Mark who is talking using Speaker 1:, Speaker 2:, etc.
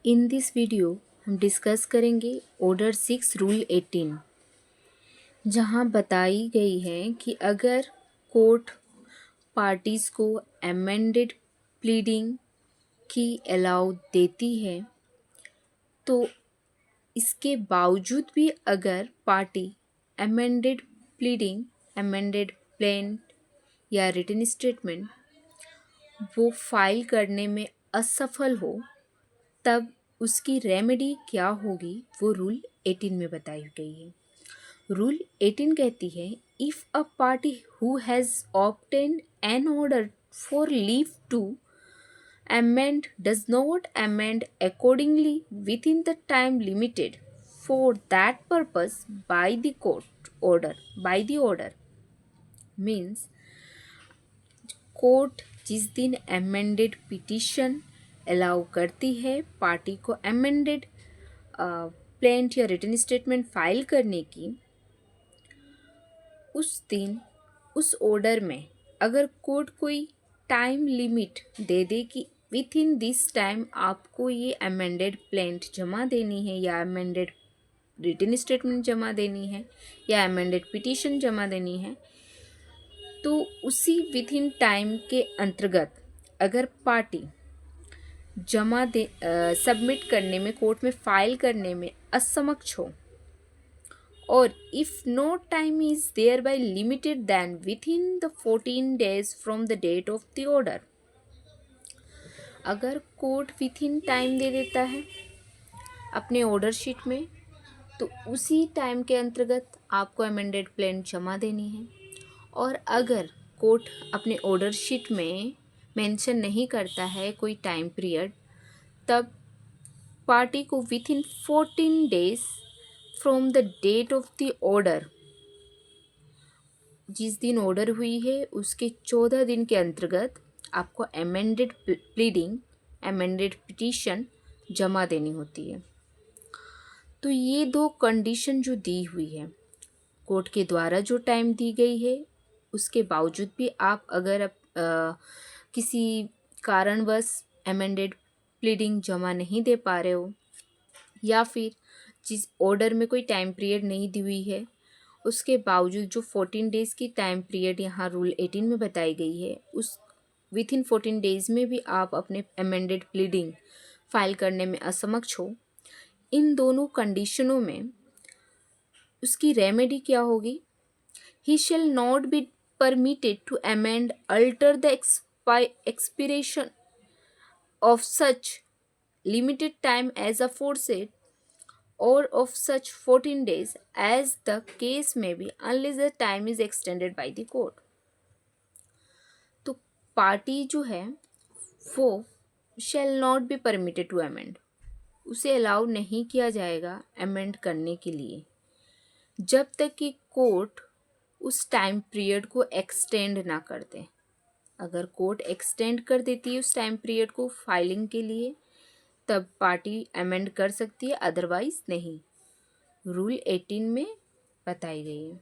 Speaker 1: In this video हम discuss करेंगे order 6 rule 18, जहां बताई गई है कि अगर कोर्ट पार्टीज़ को अमेंडेड प्लीडिंग की अलाउ देती है तो इसके बावजूद भी अगर party amended pleading, amended plaint या रिटन स्टेटमेंट वो फाइल करने में असफल हो तब उसकी रेमेडी क्या होगी वो रूल 18 में बताई गई है। रूल 18 कहती है if a party who has obtained an order for leave to amend does not amend accordingly within the time limited for that purpose by the order means court जिस दिन अमेंडेड पिटिशन अलाउ करती है party को amended plaint या written statement file करने की, उस दिन उस ऑर्डर में अगर कोर्ट कोई टाइम लिमिट दे दे कि विथ इन दिस टाइम आपको ये अमेंडेड प्लेंट जमा देनी है या अमेंडेड रिटन स्टेटमेंट जमा देनी है या अमेंडेड पिटिशन जमा देनी है, तो उसी विथ इन टाइम के अंतर्गत अगर पार्टी सबमिट करने में, कोर्ट में फाइल करने में असमक्ष हो और if no time is thereby limited then within the 14 days from the date of the order, अगर कोर्ट विथ इन टाइम दे देता है अपने ऑर्डर शीट में तो उसी टाइम के अंतर्गत आपको अमेंडेड प्लेन जमा देनी है। और अगर कोर्ट अपने ऑर्डर शीट में मेंशन नहीं करता है कोई टाइम पीरियड, तब पार्टी को within 14 days from the date of the order, जिस दिन ऑर्डर हुई है उसके 14 दिन के अंतर्गत आपको अमेंडेड प्लीडिंग, अमेंडेड पिटीशन जमा देनी होती है। तो ये दो कंडीशन जो दी हुई है कोर्ट के द्वारा, जो टाइम दी गई है, उसके बावजूद भी आप अगर किसी कारणवश अमेंडेड प्लीडिंग जमा नहीं दे पा रहे हो या फिर जिस ऑर्डर में कोई टाइम पीरियड नहीं दी हुई है उसके बावजूद जो 14 डेज़ की टाइम पीरियड यहाँ रूल 18 में बताई गई है, उस विथ इन 14 डेज़ में भी आप अपने अमेंडेड प्लीडिंग फाइल करने में असमक्ष हो, इन दोनों कंडीशनों में उसकी रेमेडी क्या होगी? He shall not be permitted to amend alter the expiration of such limited time as aforesaid or of such 14 days as the case may be unless the time is extended by the court। तो party जो है वो shall not be permitted to amend, उसे allow नहीं किया जाएगा amend करने के लिए जब तक कि कोर्ट उस टाइम पीरियड को एक्सटेंड ना कर दे। अगर कोर्ट एक्सटेंड कर देती है उस टाइम पीरियड को फाइलिंग के लिए तब पार्टी अमेंड कर सकती है, अदरवाइज नहीं। रूल 18 में बताई गई है।